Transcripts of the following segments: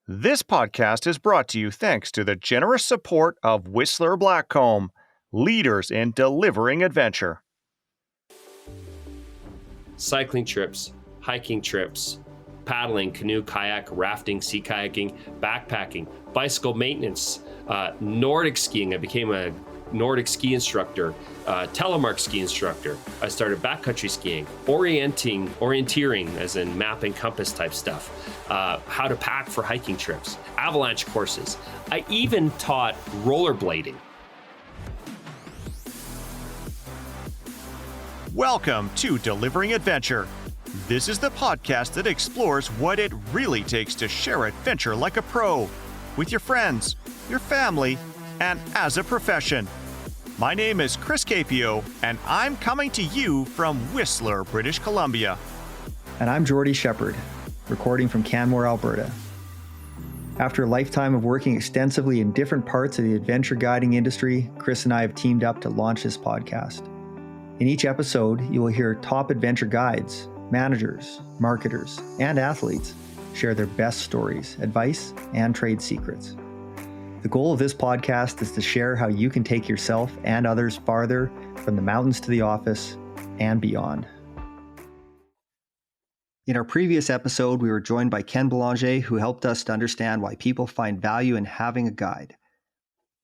This podcast is brought to you thanks to the generous support of Whistler Blackcomb, leaders in delivering adventure. Cycling trips, hiking trips, paddling, canoe, kayak, rafting, sea kayaking, backpacking, bicycle maintenance, Nordic skiing. I became a Nordic ski instructor, telemark ski instructor. I started backcountry skiing, orienteering, as in map and compass type stuff, how to pack for hiking trips, avalanche courses. I even taught rollerblading. Welcome to Delivering Adventure. This is the podcast that explores what it really takes to share adventure like a pro, with your friends, your family, and as a profession. My name is Chris Capio, and I'm coming to you from Whistler, British Columbia. And I'm Jordy Shepard, recording from Canmore, Alberta. After a lifetime of working extensively in different parts of the adventure guiding industry, Chris and I have teamed up to launch this podcast. In each episode, you will hear top adventure guides, managers, marketers, and athletes share their best stories, advice, and trade secrets. The goal of this podcast is to share how you can take yourself and others farther from the mountains to the office and beyond. In our previous episode, we were joined by Ken Belanger, who helped us to understand why people find value in having a guide.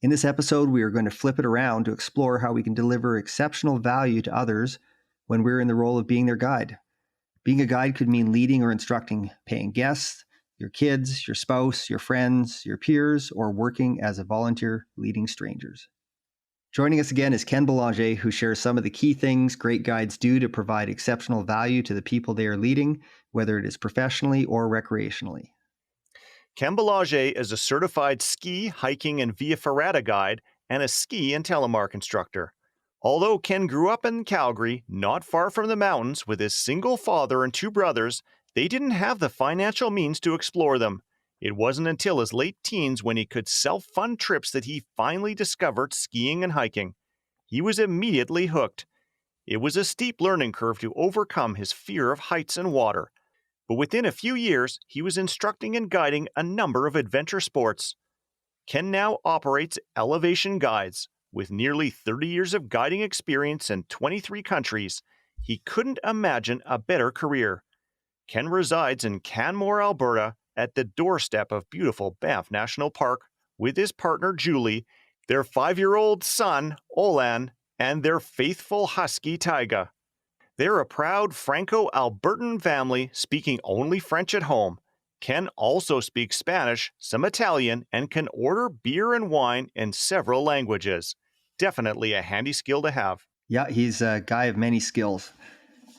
In this episode, we are going to flip it around to explore how we can deliver exceptional value to others when we're in the role of being their guide. Being a guide could mean leading or instructing paying guests, your kids, your spouse, your friends, your peers, or working as a volunteer leading strangers. Joining us again is Ken Belanger, who shares some of the key things great guides do to provide exceptional value to the people they are leading, whether it is professionally or recreationally. Ken Belanger is a certified ski, hiking, and via ferrata guide and a ski and telemark instructor. Although Ken grew up in Calgary, not far from the mountains, with his single father and two brothers, they didn't have the financial means to explore them. It wasn't until his late teens when he could self-fund trips that he finally discovered skiing and hiking. He was immediately hooked. It was a steep learning curve to overcome his fear of heights and water. But within a few years, he was instructing and guiding a number of adventure sports. Ken now operates Elevation Guides. With nearly 30 years of guiding experience in 23 countries, he couldn't imagine a better career. Ken resides in Canmore, Alberta, at the doorstep of beautiful Banff National Park with his partner Julie, their 5-year-old son Olan, and their faithful husky Tyga. They're a proud Franco-Albertan family speaking only French at home. Ken also speaks Spanish, some Italian, and can order beer and wine in several languages. Definitely a handy skill to have. Yeah, he's a guy of many skills.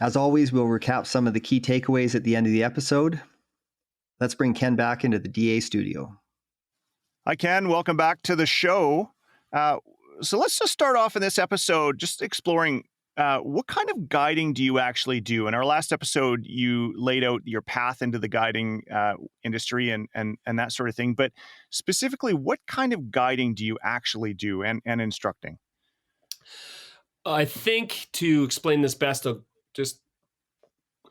As always, we'll recap some of the key takeaways at the end of the episode. Let's bring Ken back into the DA studio. Hi, Ken. Welcome back to the show. So let's just start off in this episode just exploring what kind of guiding do you actually do? In our last episode, you laid out your path into the guiding industry and that sort of thing. But specifically, what kind of guiding do you actually do and instructing? I think to explain this best, I'll just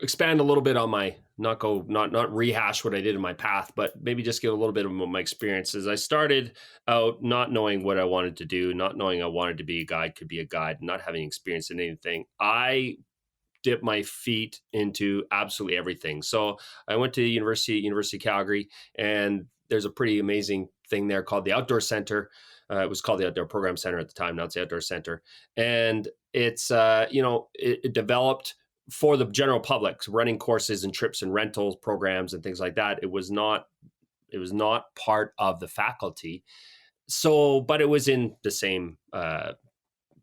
expand a little bit on my, not rehash what I did in my path, but maybe just give a little bit of my experiences. I started out not knowing what I wanted to do, not knowing I wanted to be a guide, could be a guide, not having experience in anything. I dipped my feet into absolutely everything. So I went to University of Calgary, and there's a pretty amazing thing there called the Outdoor Center. It was called the Outdoor Program Center at the time. Now it's the Outdoor Center. And it's, it developed for the general public, running courses and trips and rentals programs and things like that. It was not part of the faculty. So, but it was in the same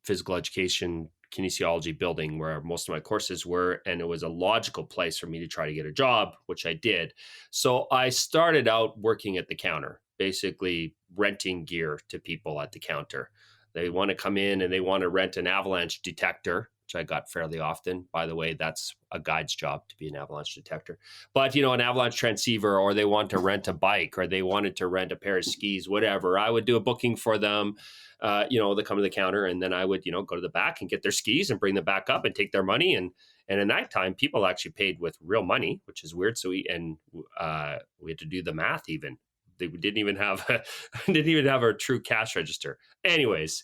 physical education kinesiology building where most of my courses were, and it was a logical place for me to try to get a job, which I did. So I started out working at the counter, basically renting gear to people at the counter. They want to come in and they want to rent an avalanche detector, which I got fairly often. By the way, that's a guide's job to be an avalanche detector. But, an avalanche transceiver, or they want to rent a bike, or they wanted to rent a pair of skis, whatever. I would do a booking for them. They come to the counter, and then I would, go to the back and get their skis and bring them back up and take their money. And in that time, people actually paid with real money, which is weird. So we had to do the math even. They didn't even have a true cash register. Anyways,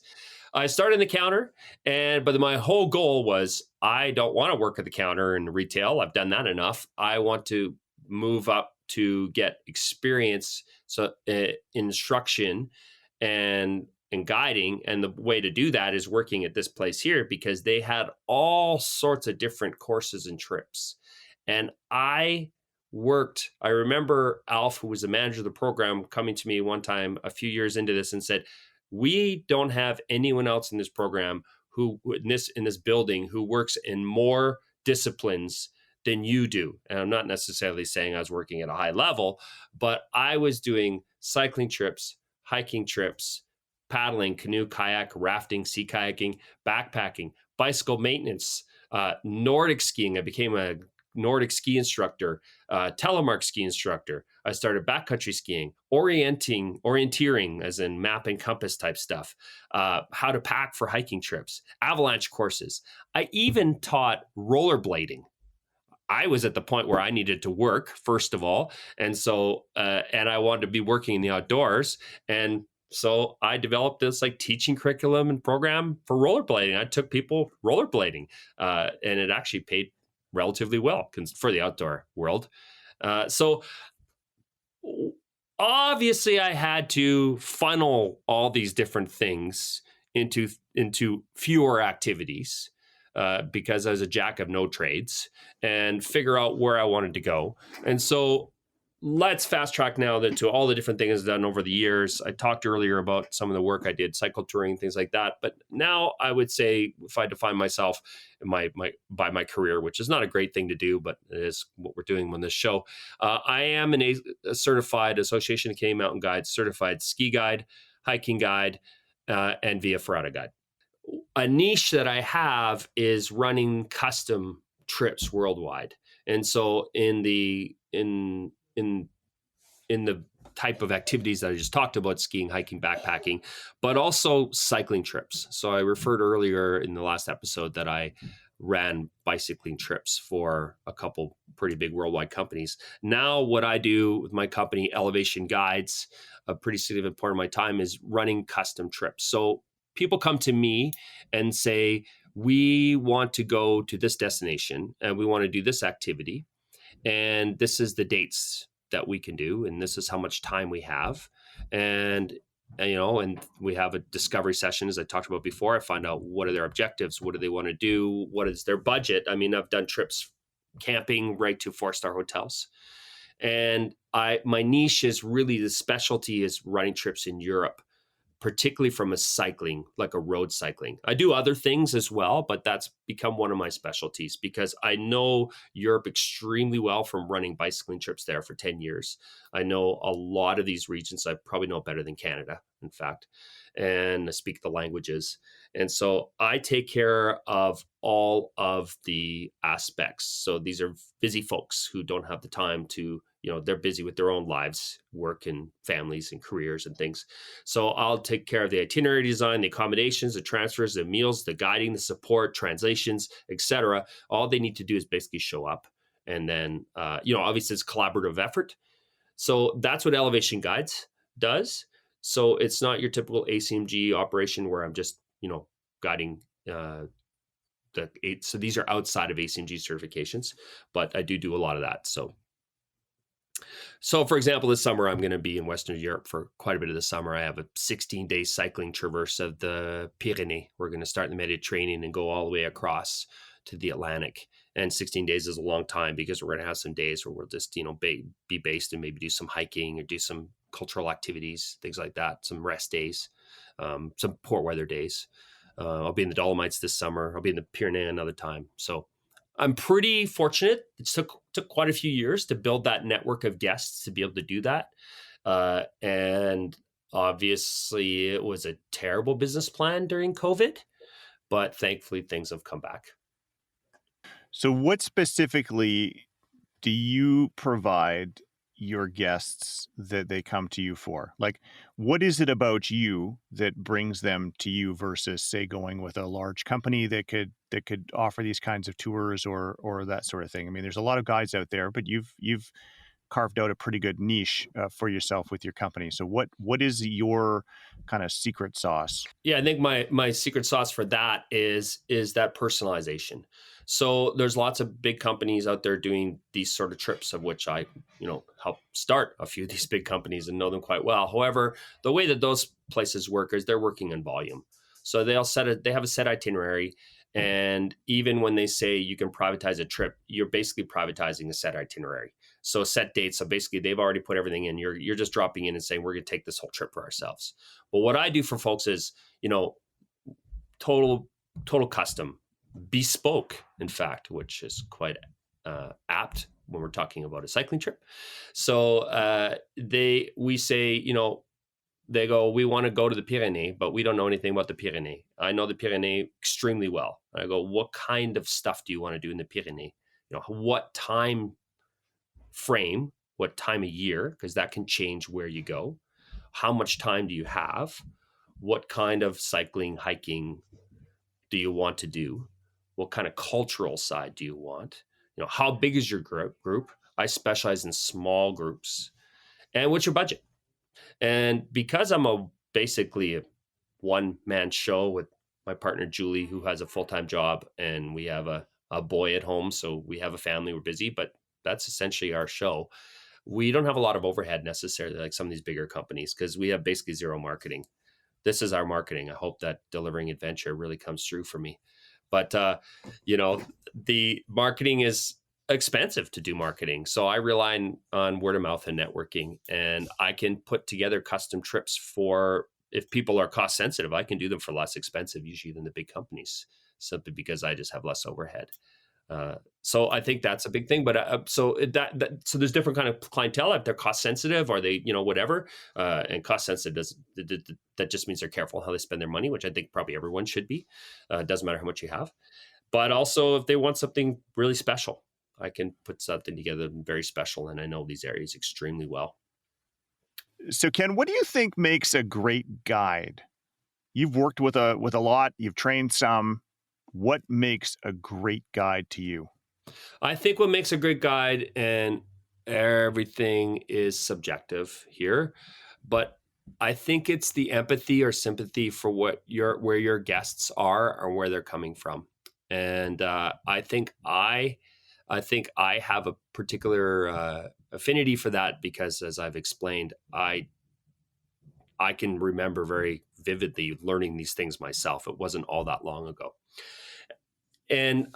I started in the counter, but my whole goal was I don't want to work at the counter in retail. I've done that enough. I want to move up to get experience, so instruction and guiding. And the way to do that is working at this place here, because they had all sorts of different courses and trips. And I remember Alf, who was the manager of the program, coming to me one time a few years into this and said, we don't have anyone else in this program who in this building who works in more disciplines than you do. And I'm not necessarily saying I was working at a high level, but I was doing cycling trips, hiking trips, paddling, canoe, kayak, rafting, sea kayaking, backpacking, bicycle maintenance, Nordic skiing. I became a Nordic ski instructor, telemark ski instructor. I started backcountry skiing, orienteering, as in map and compass type stuff, how to pack for hiking trips, avalanche courses. I even taught rollerblading. I was at the point where I needed to work, first of all. And so, and I wanted to be working in the outdoors. And so I developed this like teaching curriculum and program for rollerblading. I took people rollerblading, and it actually paid relatively well for the outdoor world. So obviously I had to funnel all these different things into fewer activities, because I was a jack of no trades, and figure out where I wanted to go. And so let's fast track now to all the different things I've done over the years. I talked earlier about some of the work I did, cycle touring, things like that. But now I would say, if I define myself by my career, which is not a great thing to do, but it is what we're doing on this show. I am a certified Association of Canadian Mountain Guides, certified ski guide, hiking guide, and Via Ferrata guide. A niche that I have is running custom trips worldwide. And so in the type of activities that I just talked about, skiing, hiking, backpacking, but also cycling trips. So I referred earlier in the last episode that I ran bicycling trips for a couple pretty big worldwide companies. Now what I do with my company, Elevation Guides, a pretty significant part of my time is running custom trips. So people come to me and say, we want to go to this destination and we want to do this activity. And this is the dates that we can do, and this is how much time we have. And we have a discovery session, as I talked about before. I find out what are their objectives, what do they want to do, what is their budget. I mean, I've done trips camping right to 4-star hotels. And my niche is really, the specialty is running trips in Europe, particularly from a cycling, like a road cycling. I do other things as well, but that's become one of my specialties because I know Europe extremely well from running bicycling trips there for 10 years. I know a lot of these regions. I probably know better than Canada, in fact, and I speak the languages. And so I take care of all of the aspects. So these are busy folks who don't have the time to, they're busy with their own lives, work and families and careers and things. So I'll take care of the itinerary design, the accommodations, the transfers, the meals, the guiding, the support, translations, etc. All they need to do is basically show up. And then, obviously it's collaborative effort. So that's what Elevation Guides does. So it's not your typical ACMG operation where I'm just, guiding so these are outside of ACMG certifications, but I do a lot of that. So for example, this summer, I'm going to be in Western Europe for quite a bit of the summer. I have a 16-day cycling traverse of the Pyrenees. We're going to start in the Mediterranean and go all the way across to the Atlantic. And 16 days is a long time because we're going to have some days where we'll just, be based and maybe do some hiking or do some cultural activities, things like that, some rest days, some poor weather days. I'll be in the Dolomites this summer. I'll be in the Pyrenees another time. So I'm pretty fortunate. It took quite a few years to build that network of guests to be able to do that. And obviously it was a terrible business plan during COVID, but thankfully things have come back. So what specifically do you provide your guests that they come to you for? Like, what is it about you that brings them to you versus, say, going with a large company that could offer these kinds of tours or that sort of thing? I mean, there's a lot of guides out there, but you've carved out a pretty good niche for yourself with your company. So what is your kind of secret sauce? Yeah, I think my secret sauce for that is that personalization. So there's lots of big companies out there doing these sort of trips, of which I, help start a few of these big companies and know them quite well. However, the way that those places work is they're working in volume. So they have a set itinerary, and even when they say you can privatize a trip, you're basically privatizing a set itinerary. So set dates. So basically, they've already put everything in. You're just dropping in and saying we're going to take this whole trip for ourselves. But what I do for folks is, total custom, bespoke, in fact, which is quite apt when we're talking about a cycling trip. So we say, they go, we want to go to the Pyrenees, but we don't know anything about the Pyrenees. I know the Pyrenees extremely well. And I go, what kind of stuff do you want to do in the Pyrenees? What time frame, what time of year, because that can change where you go. How much time do you have? What kind of cycling, hiking do you want to do? What kind of cultural side do you want? How big is your group? I specialize in small groups. And what's your budget? And because I'm basically a one-man show with my partner, Julie, who has a full-time job, and we have a boy at home, so we have a family, we're busy, but that's essentially our show. We don't have a lot of overhead necessarily like some of these bigger companies because we have basically zero marketing. This is our marketing. I hope that delivering adventure really comes through for me. But, the marketing is expensive to do marketing. So I rely on word of mouth and networking, and I can put together custom trips for, if people are cost sensitive, I can do them for less expensive usually than the big companies, simply because I just have less overhead. So I think that's a big thing. But so there's different kind of clientele. If they're cost sensitive, or they, whatever, and cost sensitive that just means they're careful how they spend their money, which I think probably everyone should be. It doesn't matter how much you have. But also, if they want something really special, I can put something together very special, and I know these areas extremely well. So Ken, what do you think makes a great guide? You've worked with a lot. You've trained some. What makes a great guide to you? I think what makes a great guide, and everything is subjective here, but I think it's the empathy or sympathy for where your guests are or where they're coming from. And I think I have a particular affinity for that because, as I've explained, I can remember very vividly learning these things myself. It wasn't all that long ago. And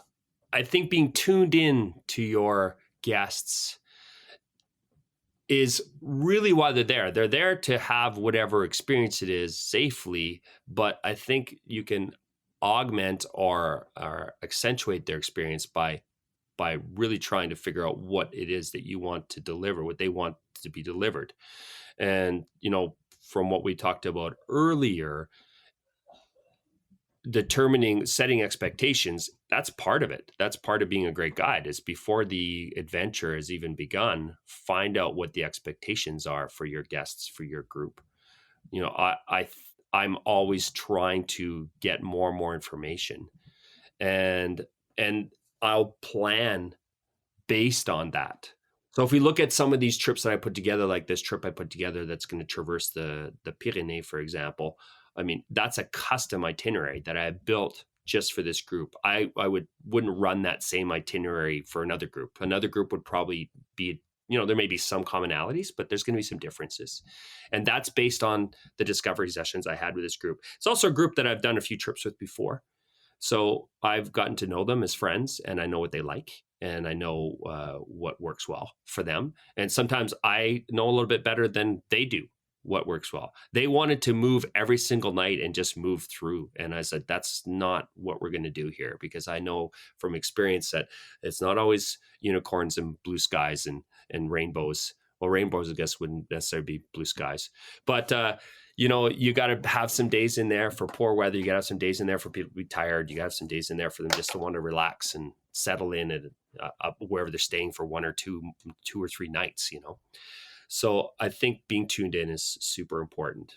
I think being tuned in to your guests is really why they're there. They're there to have whatever experience it is safely, but I think you can augment or accentuate their experience by really trying to figure out what it is that you want to deliver, what they want to be delivered. And, from what we talked about earlier, setting expectations, that's part of it. That's part of being a great guide, is before the adventure has even begun, find out what the expectations are for your guests, for your group. I'm always trying to get more and more information, and I'll plan based on that. So if we look at some of these trips that I put together, like this trip I put together that's going to traverse the Pyrenees, for example, I mean, that's a custom itinerary that I built just for this group. I wouldn't run that same itinerary for another group. Another group would probably be, there may be some commonalities, but there's going to be some differences. And that's based on the discovery sessions I had with this group. It's also a group that I've done a few trips with before. So I've gotten to know them as friends, and I know what they like, and I know what works well for them. And sometimes I know a little bit better than they do what works well. They wanted to move every single night and just move through. And I said, that's not what we're going to do here, because I know from experience that it's not always unicorns and blue skies and rainbows. Well, rainbows, I guess, wouldn't necessarily be blue skies. But, you got to have some days in there for poor weather. You got to have some days in there for people to be tired. You got to have some days in there for them just to want to relax and settle in at wherever they're staying for 1 or 2 or 3 nights, So I think being tuned in is super important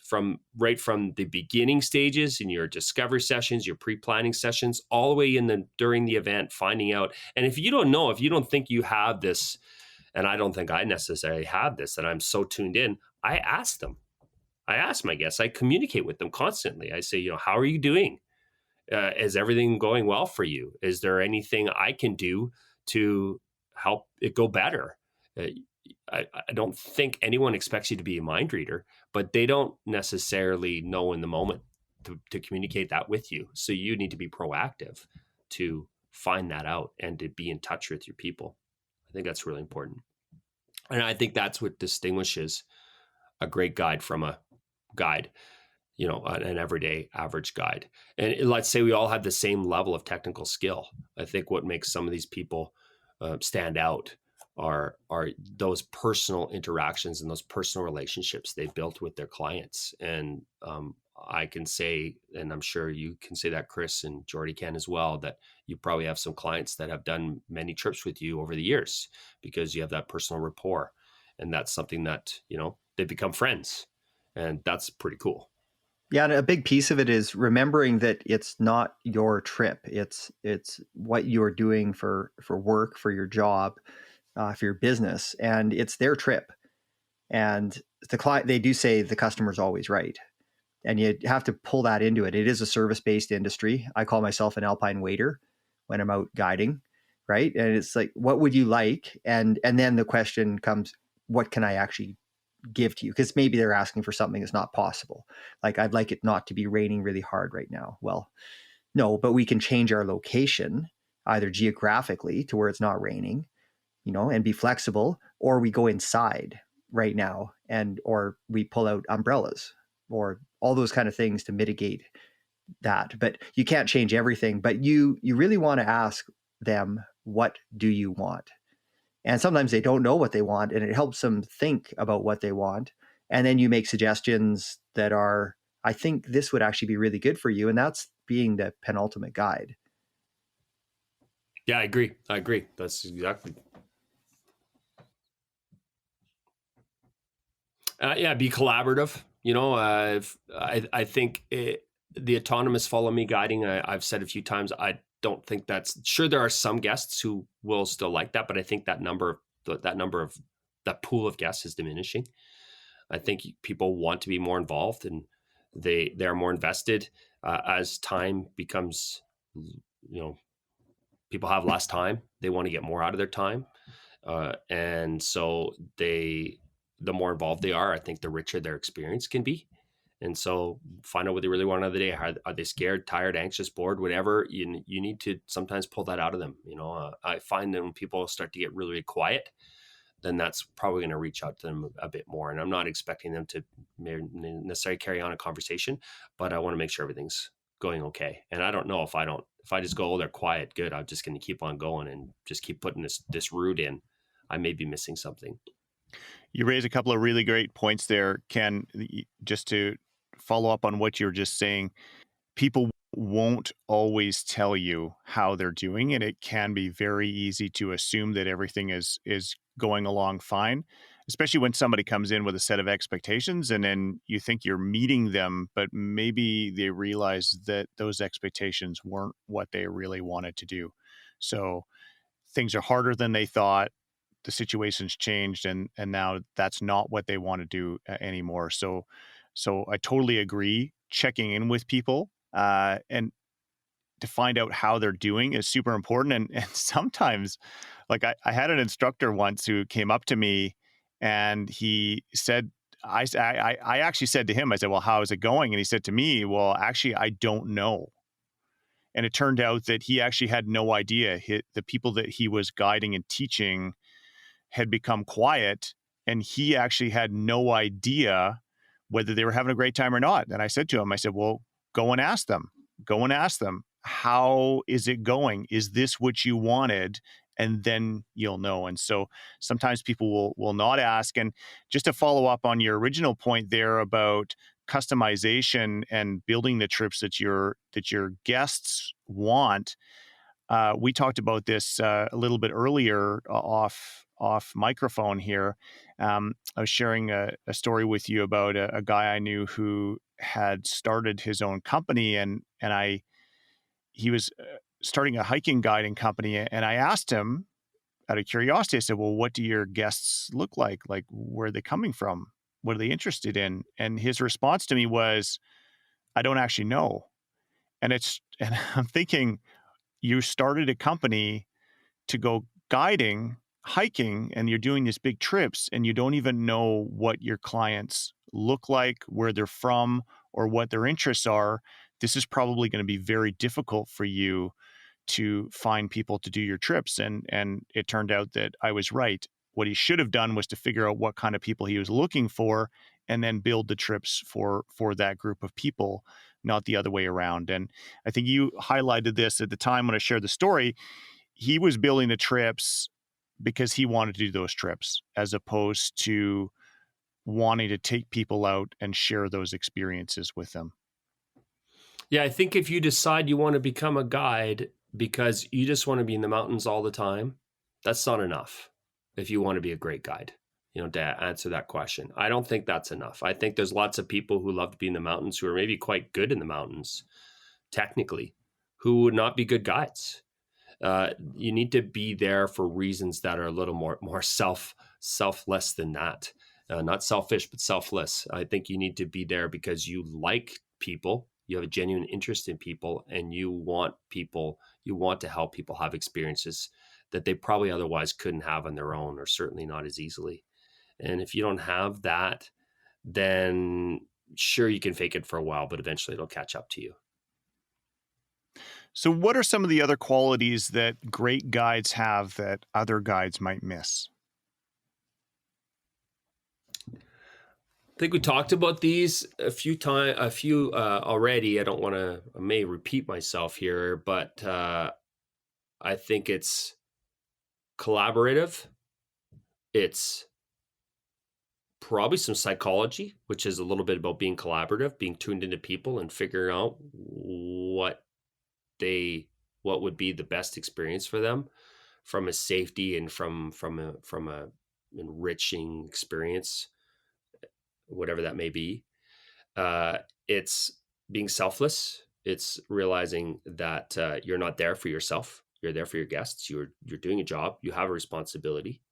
right from the beginning stages in your discovery sessions, your pre-planning sessions, all the way during the event, finding out. And if you don't know, if you don't think you have this and I don't think I necessarily have this, that I'm so tuned in, I ask them. I ask my guests, I communicate with them constantly. I say, how are you doing? Is everything going well for you? Is there anything I can do to help it go better? Uh, I don't think anyone expects you to be a mind reader, but they don't necessarily know in the moment to communicate that with you. So you need to be proactive to find that out and to be in touch with your people. I think that's really important. And I think that's what distinguishes a great guide from a guide, an everyday average guide. And let's say we all have the same level of technical skill. I think what makes some of these people stand out are those personal interactions and those personal relationships they've built with their clients. And I can say, and I'm sure you can say that, Chris, and Jordy can as well, that you probably have some clients that have done many trips with you over the years because you have that personal rapport. And that's something that, they become friends. And that's pretty cool. Yeah, and a big piece of it is remembering that it's not your trip. It's what you're doing for work, for your job, for your business, and it's their trip. And the client, they do say the customer's always right, and you have to pull that into it. It is a service-based industry. I call myself an alpine waiter when I'm out guiding, right? And it's like, what would you like? And then the question comes, what can I actually give to you? Because maybe they're asking for something that's not possible. Like, I'd like it not to be raining really hard right now. Well, no, but we can change our location either geographically to where it's not raining, and be flexible, or we go inside right now or we pull out umbrellas or all those kind of things to mitigate that. But you can't change everything, but you really want to ask them, what do you want? And sometimes they don't know what they want, and it helps them think about what they want. And then you make suggestions that are, I think this would actually be really good for you. And that's being the penultimate guide. Yeah, I agree. That's exactly. Be collaborative. I think the autonomous follow me guiding, I've said a few times, I don't think sure. There are some guests who will still like that, but I think that pool of guests is diminishing. I think people want to be more involved, and they're more invested as time becomes, people have less time. They want to get more out of their time. And so the more involved they are, I think the richer their experience can be. And so find out what they really want out of the day. Are they scared, tired, anxious, bored, whatever? You need to sometimes pull that out of them. I find that when people start to get really, really quiet, then that's probably going to reach out to them a bit more. And I'm not expecting them to necessarily carry on a conversation, but I want to make sure everything's going okay. And I don't know if I just go, oh, they're quiet, good, I'm just going to keep on going and just keep putting this route in, I may be missing something. You raise a couple of really great points there, Ken. Just to follow up on what you're just saying, people won't always tell you how they're doing, and it can be very easy to assume that everything is going along fine, especially when somebody comes in with a set of expectations and then you think you're meeting them, but maybe they realize that those expectations weren't what they really wanted to do. So things are harder than they thought. The situation's changed, and now that's not what they want to do anymore. So I totally agree. Checking in with people and to find out how they're doing is super important. And sometimes, like I had an instructor once who came up to me and he said, I actually said to him, I said, well, how is it going? And he said to me, well, actually, I don't know. And it turned out that he actually had no idea. The people that he was guiding and teaching had become quiet, and he actually had no idea whether they were having a great time or not. And I said to him, I said, well, go and ask them. How is it going? Is this what you wanted? And then you'll know. And so sometimes people will not ask. And just to follow up on your original point there about customization and building the trips that your guests want, we talked about this a little bit earlier off microphone here. I was sharing a story with you about a guy I knew who had started his own company, and he was starting a hiking guiding company, and I asked him, out of curiosity, I said, "Well, what do your guests look like? Like, where are they coming from? What are they interested in?" And his response to me was, "I don't actually know." And I'm thinking, you started a company to go guiding, hiking, and you're doing these big trips, and you don't even know what your clients look like, where they're from, or what their interests are. This is probably going to be very difficult for you to find people to do your trips. And it turned out that I was right. What he should have done was to figure out what kind of people he was looking for and then build the trips for that group of people, not the other way around. And I think you highlighted this at the time when I shared the story. He was building the trips because he wanted to do those trips as opposed to wanting to take people out and share those experiences with them. Yeah, I think if you decide you want to become a guide because you just want to be in the mountains all the time, that's not enough. If you want to be a great guide, to answer that question, I don't think that's enough. I think there's lots of people who love to be in the mountains who are maybe quite good in the mountains, technically, who would not be good guides. You need to be there for reasons that are a little more selfless than that. Not selfish, but selfless. I think you need to be there because you like people, you have a genuine interest in people, and you want to help people have experiences that they probably otherwise couldn't have on their own, or certainly not as easily. And if you don't have that, then sure, you can fake it for a while, but eventually it'll catch up to you. So, what are some of the other qualities that great guides have that other guides might miss? I think we talked about these a few already. I may repeat myself here, but I think it's collaborative. It's probably some psychology, which is a little bit about being collaborative, being tuned into people and figuring out what would be the best experience for them from a safety and from a enriching experience, whatever that may be. It's being selfless. It's realizing that you're not there for yourself. You're there for your guests. You're doing a job. You have a responsibility.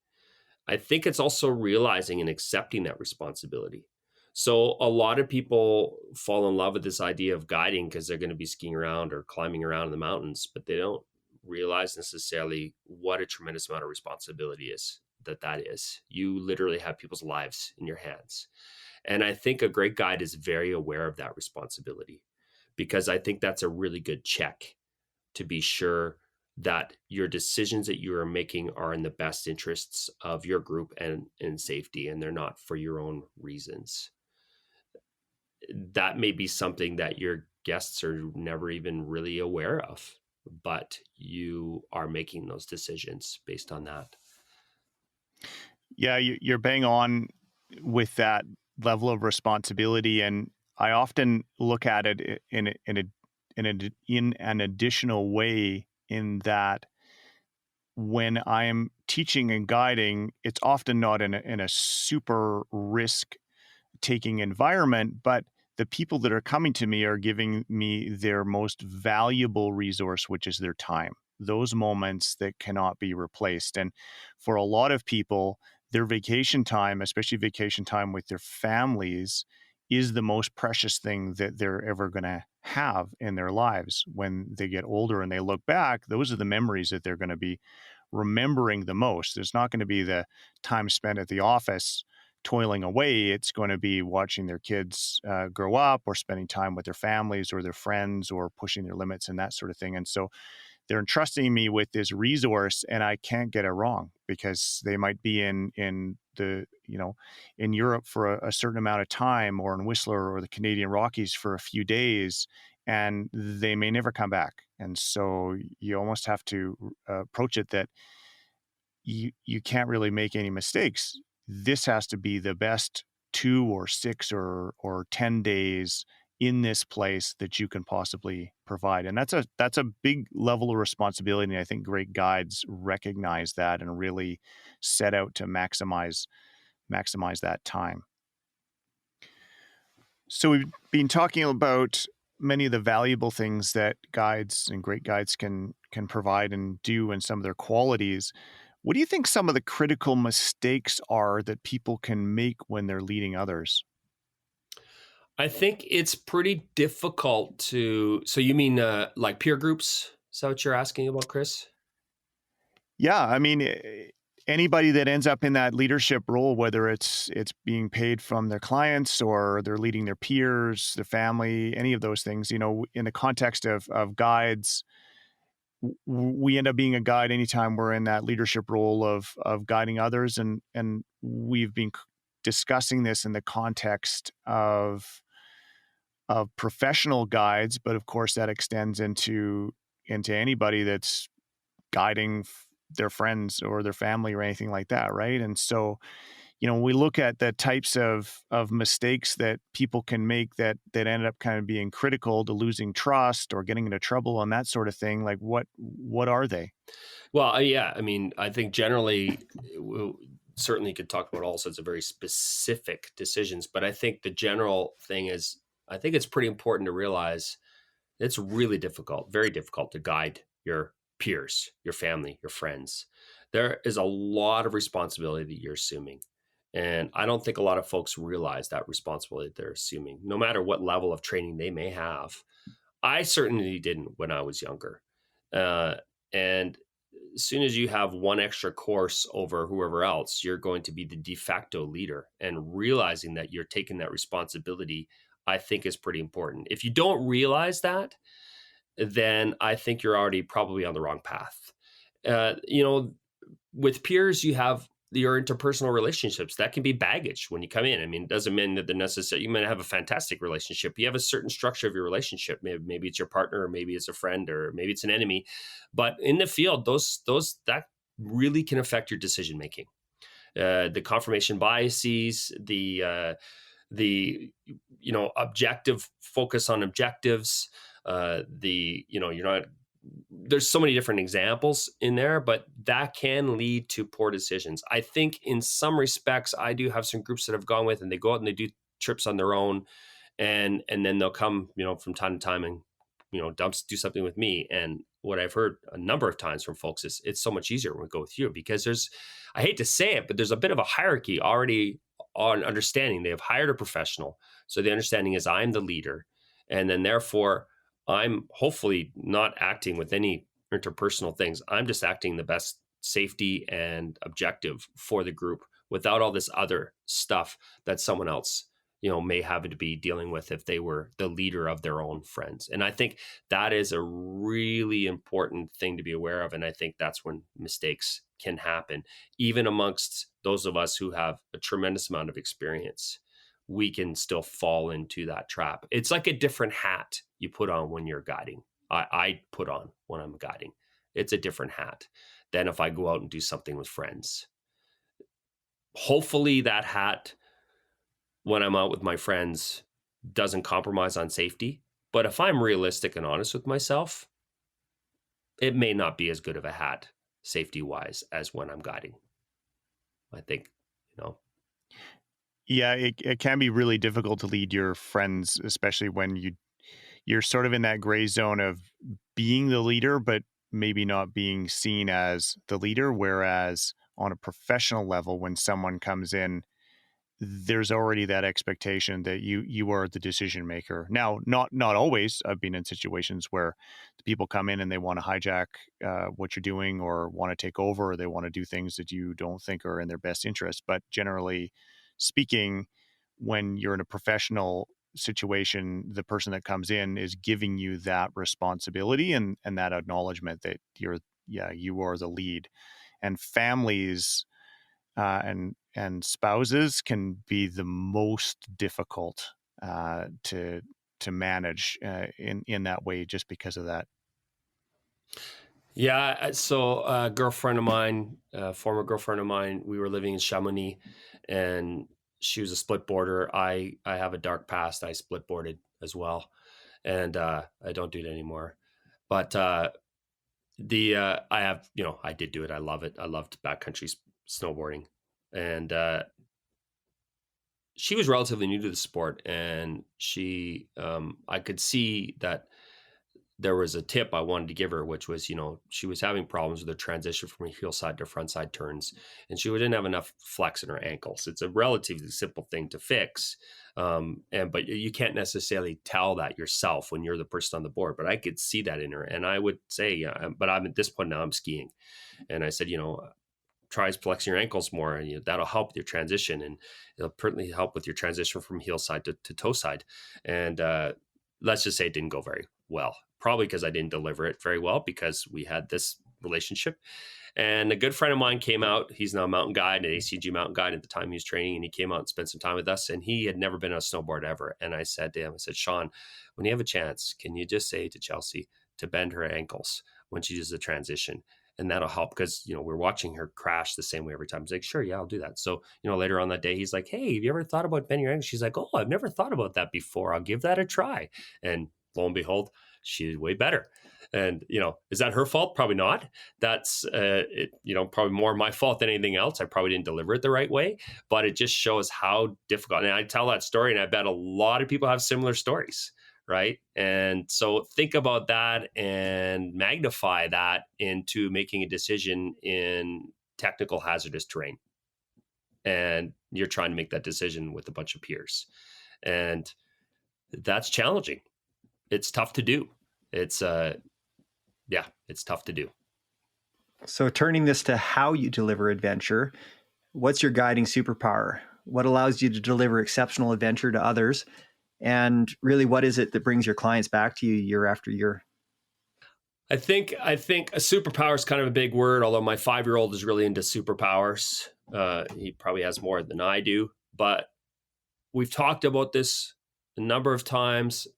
I think it's also realizing and accepting that responsibility. So a lot of people fall in love with this idea of guiding because they're going to be skiing around or climbing around in the mountains, but they don't realize necessarily what a tremendous amount of responsibility that is. You literally have people's lives in your hands. And I think a great guide is very aware of that responsibility, because I think that's a really good check to be sure that your decisions that you are making are in the best interests of your group and in safety, and they're not for your own reasons. That may be something that your guests are never even really aware of, but you are making those decisions based on that. Yeah, you're bang on with that level of responsibility, and I often look at it in an additional way, in that when I'm teaching and guiding, it's often not in a super risk taking environment, but the people that are coming to me are giving me their most valuable resource, which is their time. Those moments that cannot be replaced. And for a lot of people, their vacation time, especially vacation time with their families, is the most precious thing that they're ever going to have in their lives. When they get older and they look back, those are the memories that they're going to be remembering the most. There's not going to be the time spent at the office toiling away. It's going to be watching their kids grow up, or spending time with their families or their friends, or pushing their limits and that sort of thing. And so they're entrusting me with this resource, and I can't get it wrong, because they might be in Europe for a certain amount of time, or in Whistler or the Canadian Rockies for a few days, and they may never come back. And so you almost have to approach it that you can't really make any mistakes. This has to be the best 2 or 6 or 10 days in this place that you can possibly provide. And that's a big level of responsibility. And I think great guides recognize that and really set out to maximize that time. So we've been talking about many of the valuable things that guides and great guides can provide and do, and some of their qualities. What do you think some of the critical mistakes are that people can make when they're leading others? I think it's pretty difficult to. So you mean like peer groups? Is that what you're asking about, Chris? Yeah, I mean, anybody that ends up in that leadership role, whether it's being paid from their clients or they're leading their peers, their family, any of those things, in the context of guides, we end up being a guide anytime we're in that leadership role of guiding others, and we've been discussing this in the context of professional guides, but of course that extends into anybody that's guiding their friends or their family or anything like that, right? And so, when we look at the types of mistakes that people can make that end up kind of being critical to losing trust or getting into trouble and that sort of thing, like what are they? Well, yeah. I mean, I think generally, certainly could talk about all sorts of very specific decisions, but I think the general thing is, I think it's pretty important to realize it's really difficult, very difficult to guide your peers, your family, your friends. There is a lot of responsibility that you're assuming. And I don't think a lot of folks realize that responsibility that they're assuming, no matter what level of training they may have. I certainly didn't when I was younger. Uh, and as soon as you have one extra course over whoever else, you're going to be the de facto leader. And realizing that you're taking that responsibility, I think, is pretty important. If you don't realize that, then I think you're already probably on the wrong path. Uh, you know, with peers, you have your interpersonal relationships that can be baggage when you come in. I mean, it doesn't mean that the necessary. You might have a fantastic relationship. You have a certain structure of your relationship. Maybe it's your partner, or maybe it's a friend, or maybe it's an enemy. But in the field, those that really can affect your decision making. The confirmation biases, the objective focus on objectives, you're not, there's so many different examples in there, but that can lead to poor decisions. I think in some respects, I do have some groups that I've gone with, and they go out and they do trips on their own, and then they'll come, from time to time, and do something with me. And what I've heard a number of times from folks is it's so much easier when we go with you, because I hate to say it, but there's a bit of a hierarchy already on understanding. They have hired a professional, so the understanding is I'm the leader, and then therefore I'm hopefully not acting with any interpersonal things. I'm just acting the best safety and objective for the group without all this other stuff that someone else, may have to be dealing with if they were the leader of their own friends. And I think that is a really important thing to be aware of. And I think that's when mistakes can happen, even amongst those of us who have a tremendous amount of experience. We can still fall into that trap. It's like a different hat you put on when you're guiding. I put on when I'm guiding. It's a different hat than if I go out and do something with friends. Hopefully that hat, when I'm out with my friends, doesn't compromise on safety. But if I'm realistic and honest with myself, it may not be as good of a hat safety wise as when I'm guiding. I think, you know, Yeah, it can be really difficult to lead your friends, especially when you're sort of in that gray zone of being the leader, but maybe not being seen as the leader. Whereas on a professional level, when someone comes in, there's already that expectation that you are the decision maker. Now, not always. I've been in situations where the people come in and they want to hijack what you're doing, or want to take over, or they want to do things that you don't think are in their best interest. But generally speaking, when you're in a professional situation, the person that comes in is giving you that responsibility and that acknowledgement that you are the lead. And families and spouses can be the most difficult to manage in that way, just because of that. Yeah. So a girlfriend of mine, former girlfriend of mine, we were living in Chamonix, and she was a split boarder. I have a dark past. I split boarded as well. And I don't do it anymore. But I have, I did do it. I love it. I loved backcountry snowboarding. And she was relatively new to the sport, and I could see that there was a tip I wanted to give her, which was, she was having problems with her transition from heel side to front side turns, and she didn't have enough flex in her ankles. It's a relatively simple thing to fix. But you can't necessarily tell that yourself when you're the person on the board, but I could see that in her. And I would say, but I'm at this point now, I'm skiing. And I said, try flexing your ankles more, and that'll help with your transition, and it'll certainly help with your transition from heel side to toe side. And let's just say it didn't go very well, probably because I didn't deliver it very well, because we had this relationship. And a good friend of mine came out. He's now a mountain guide, an ACG mountain guide at the time he was training, and he came out and spent some time with us, and he had never been on a snowboard ever. And I said to him, Sean, when you have a chance, can you just say to Chelsea to bend her ankles when she does the transition? And that'll help, because, we're watching her crash the same way every time. He's like, sure, yeah, I'll do that. So, later on that day, he's like, hey, have you ever thought about bending your ankles? She's like, oh, I've never thought about that before. I'll give that a try. And lo and behold, she's way better. And, is that her fault? Probably not. That's, probably more my fault than anything else. I probably didn't deliver it the right way, but it just shows how difficult. And I tell that story, and I bet a lot of people have similar stories. Right. And so think about that and magnify that into making a decision in technical hazardous terrain. And you're trying to make that decision with a bunch of peers. And that's challenging. It's tough to do. It's tough to do. So turning this to how you deliver adventure, what's your guiding superpower? What allows you to deliver exceptional adventure to others? And really, what is it that brings your clients back to you year after year? I think a superpower is kind of a big word, although my 5-year-old is really into superpowers. He probably has more than I do, but we've talked about this a number of times.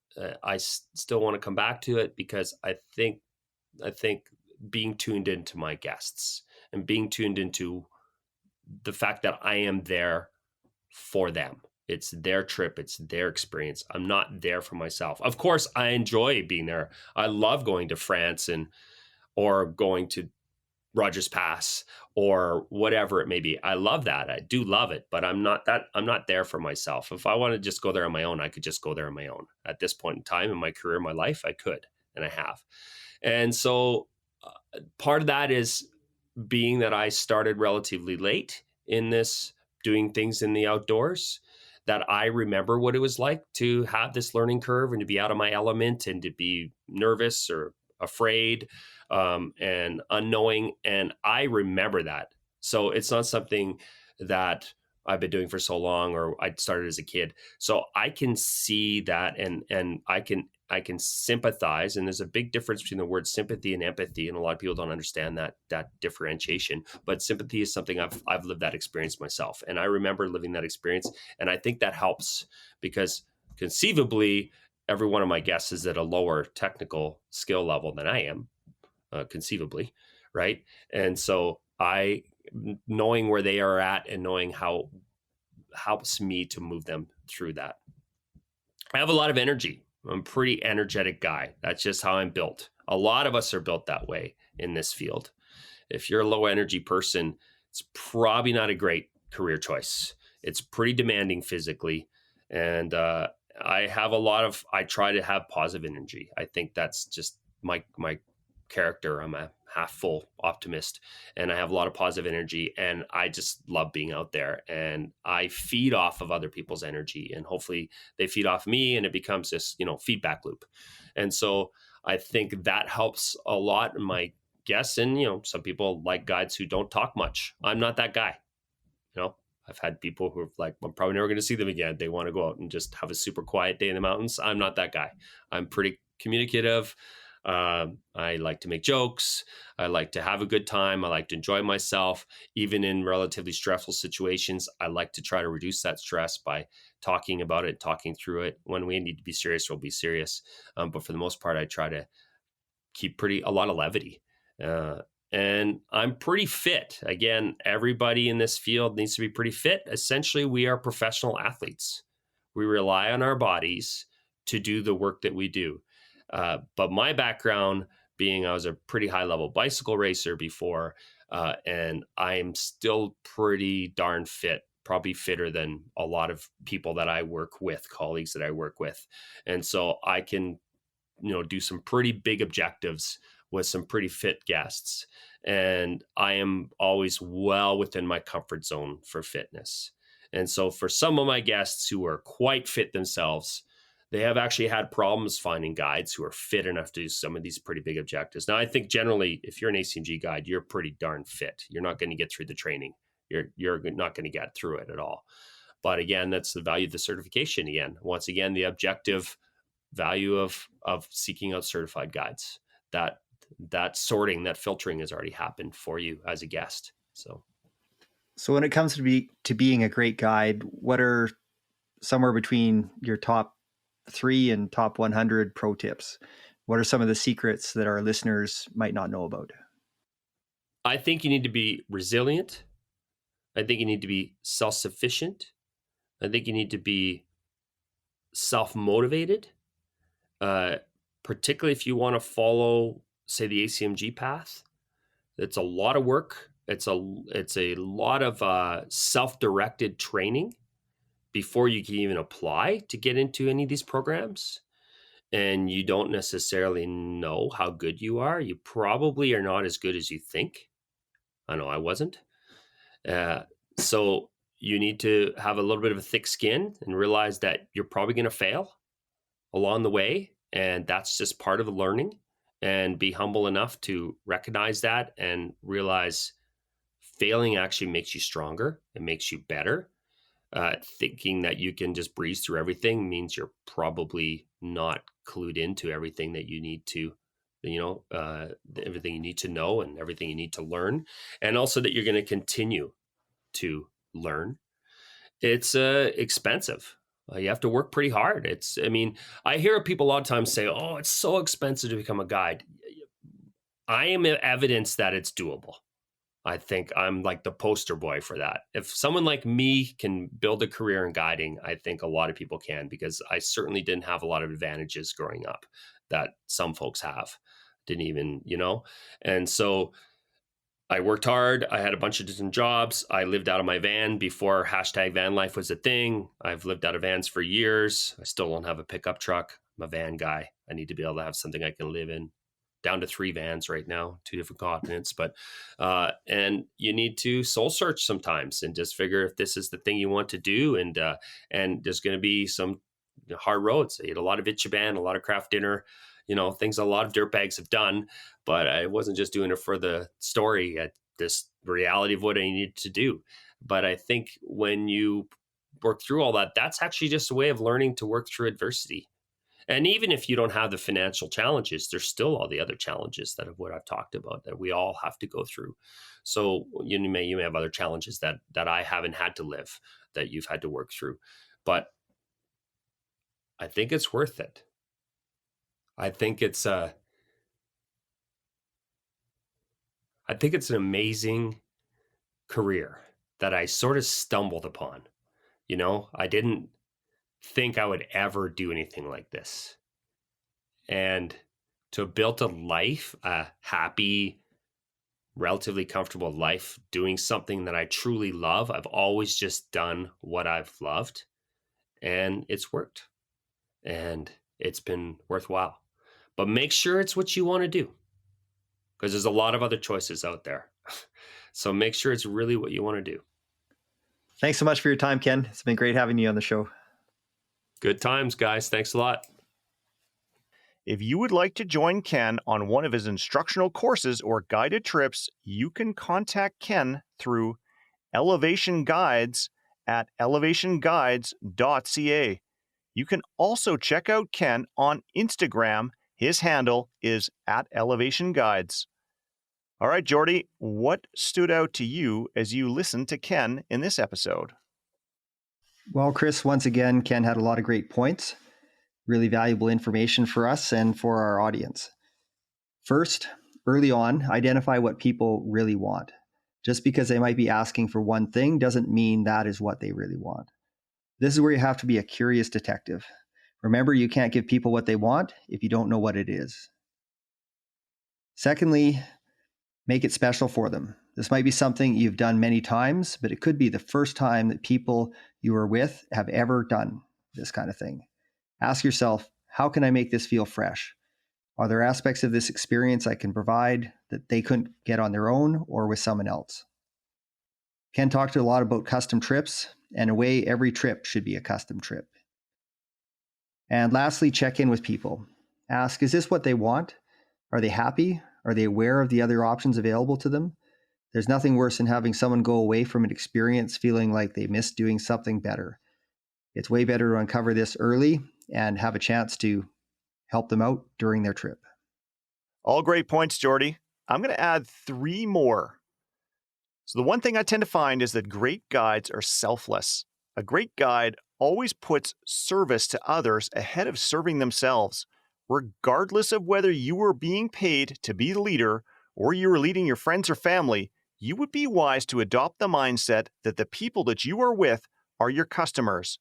I still want to come back to it, because I think being tuned into my guests and being tuned into the fact that I am there for them. It's their trip. It's their experience. I'm not there for myself. Of course, I enjoy being there. I love going to France or going to Rogers Pass or whatever it may be. I love that. I do love it, but I'm not there for myself. If I want to just go there on my own, I could just go there on my own. At this point in time in my career, my life, I could, and I have. And so part of that is being that I started relatively late in this, doing things in the outdoors, that I remember what it was like to have this learning curve and to be out of my element and to be nervous or afraid and unknowing. And I remember that. So it's not something that I've been doing for so long, or I started as a kid. So I can see that, and I can sympathize. And there's a big difference between the word sympathy and empathy, and a lot of people don't understand that differentiation. But sympathy is something I've lived that experience myself, and I remember living that experience. And I think that helps, because conceivably every one of my guests is at a lower technical skill level than I am, conceivably, right? And so knowing where they are at and knowing how helps me to move them through that. I have a lot of energy. I'm a pretty energetic guy. That's just how I'm built. A lot of us are built that way in this field. If you're a low energy person, it's probably not a great career choice. It's pretty demanding physically. And I try to have positive energy. I think that's just my character. I'm a half full optimist, and I have a lot of positive energy, and I just love being out there, and I feed off of other people's energy, and hopefully they feed off me, and it becomes this, feedback loop. And so I think that helps a lot in my guests. And, some people like guides who don't talk much. I'm not that guy. I've had people who are like, I'm probably never going to see them again. They want to go out and just have a super quiet day in the mountains. I'm not that guy. I'm pretty communicative. I like to make jokes. I like to have a good time. I like to enjoy myself, even in relatively stressful situations. I like to try to reduce that stress by talking about it, talking through it. When we need to be serious, we'll be serious. But for the most part, I try to keep a lot of levity. And I'm pretty fit. Again, everybody in this field needs to be pretty fit. Essentially, we are professional athletes. We rely on our bodies to do the work that we do. But my background being, I was a pretty high level bicycle racer before, and I'm still pretty darn fit, probably fitter than a lot of people that I work with, colleagues that I work with. And so I can do some pretty big objectives with some pretty fit guests. And I am always well within my comfort zone for fitness. And so for some of my guests who are quite fit themselves, they have actually had problems finding guides who are fit enough to do some of these pretty big objectives. Now, I think generally, if you're an ACMG guide, you're pretty darn fit. You're not going to get through the training. You're not going to get through it at all. But again, that's the value of the certification. Again, once again, the objective value of seeking out certified guides. That sorting, that filtering has already happened for you as a guest. So when it comes to being a great guide, what are somewhere between your top 3 and top 100 pro tips? What are some of the secrets that our listeners might not know about? I think you need to be resilient. I think you need to be self-sufficient. I think you need to be self-motivated, particularly if you want to follow, say, the ACMG path. It's a lot of work. It's a lot of self-directed training before you can even apply to get into any of these programs. And you don't necessarily know how good you are. You probably are not as good as you think. I know I wasn't. So you need to have a little bit of a thick skin and realize that you're probably going to fail along the way. And that's just part of the learning, and be humble enough to recognize that and realize failing actually makes you stronger. It makes you better. Thinking that you can just breeze through everything means you're probably not clued into everything that you need to, everything you need to know and everything you need to learn. And also that you're going to continue to learn. It's expensive. You have to work pretty hard. I hear people a lot of times say, oh, it's so expensive to become a guide. I am evidence that it's doable. I think I'm like the poster boy for that. If someone like me can build a career in guiding, I think a lot of people can, because I certainly didn't have a lot of advantages growing up that some folks have. Didn't even, And so I worked hard. I had a bunch of different jobs. I lived out of my van before #van life was a thing. I've lived out of vans for years. I still don't have a pickup truck. I'm a van guy. I need to be able to have something I can live in. Down to 3 vans right now, 2 different continents. But, and you need to soul search sometimes and just figure if this is the thing you want to do. And there's going to be some hard roads. I ate a lot of Ichiban, a lot of craft dinner, things a lot of dirtbags have done, but I wasn't just doing it for the story, this reality of what I needed to do. But I think when you work through all that, that's actually just a way of learning to work through adversity. And even if you don't have the financial challenges, there's still all the other challenges that of what I've talked about that we all have to go through. So you may have other challenges that I haven't had to live, that you've had to work through. But I think it's worth it. I think it's an amazing career that I sort of stumbled upon. I didn't think I would ever do anything like this. And to have built a life, a happy, relatively comfortable life, doing something that I truly love. I've always just done what I've loved, and it's worked, and it's been worthwhile. But make sure it's what you want to do, because there's a lot of other choices out there. So make sure it's really what you want to do. Thanks so much for your time, Ken. It's been great having you on the show. Good times, guys. Thanks a lot. If you would like to join Ken on one of his instructional courses or guided trips, you can contact Ken through Elevation Guides at elevationguides.ca. You can also check out Ken on Instagram. His handle is @elevationguides. All right, Jordy, what stood out to you as you listened to Ken in this episode? Well, Chris, once again, Ken had a lot of great points, really valuable information for us and for our audience. First, early on, identify what people really want. Just because they might be asking for one thing doesn't mean that is what they really want. This is where you have to be a curious detective. Remember, you can't give people what they want if you don't know what it is. Secondly, make it special for them. This might be something you've done many times, but it could be the first time that people you are with have ever done this kind of thing. Ask yourself, how can I make this feel fresh? Are there aspects of this experience I can provide that they couldn't get on their own or with someone else? Ken talked a lot about custom trips, and in a way, every trip should be a custom trip. And lastly, check in with people. Ask, is this what they want? Are they happy? Are they aware of the other options available to them? There's nothing worse than having someone go away from an experience feeling like they missed doing something better. It's way better to uncover this early and have a chance to help them out during their trip. All great points, Jordy. I'm going to add 3 more. So the one thing I tend to find is that great guides are selfless. A great guide always puts service to others ahead of serving themselves. Regardless of whether you were being paid to be the leader or you were leading your friends or family, you would be wise to adopt the mindset that the people that you are with are your customers.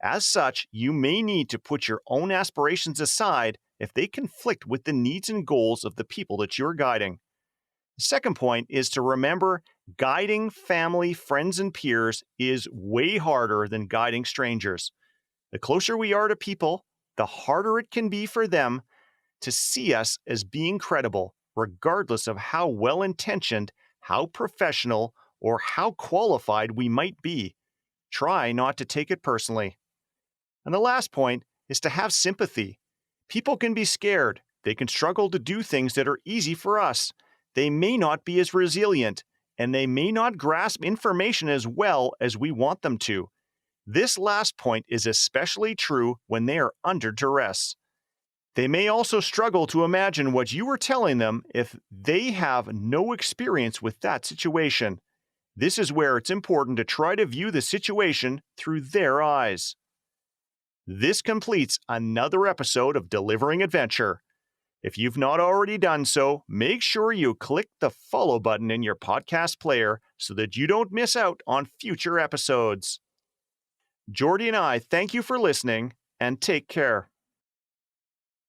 As such, you may need to put your own aspirations aside if they conflict with the needs and goals of the people that you're guiding. The second point is to remember guiding family, friends, and peers is way harder than guiding strangers. The closer we are to people, the harder it can be for them to see us as being credible, regardless of how well-intentioned, how professional, or how qualified we might be. Try not to take it personally. And the last point is to have sympathy. People can be scared. They can struggle to do things that are easy for us. They may not be as resilient, and they may not grasp information as well as we want them to. This last point is especially true when they are under duress. They may also struggle to imagine what you are telling them if they have no experience with that situation. This is where it's important to try to view the situation through their eyes. This completes another episode of Delivering Adventure. If you've not already done so, make sure you click the follow button in your podcast player so that you don't miss out on future episodes. Jordy and I thank you for listening, and take care.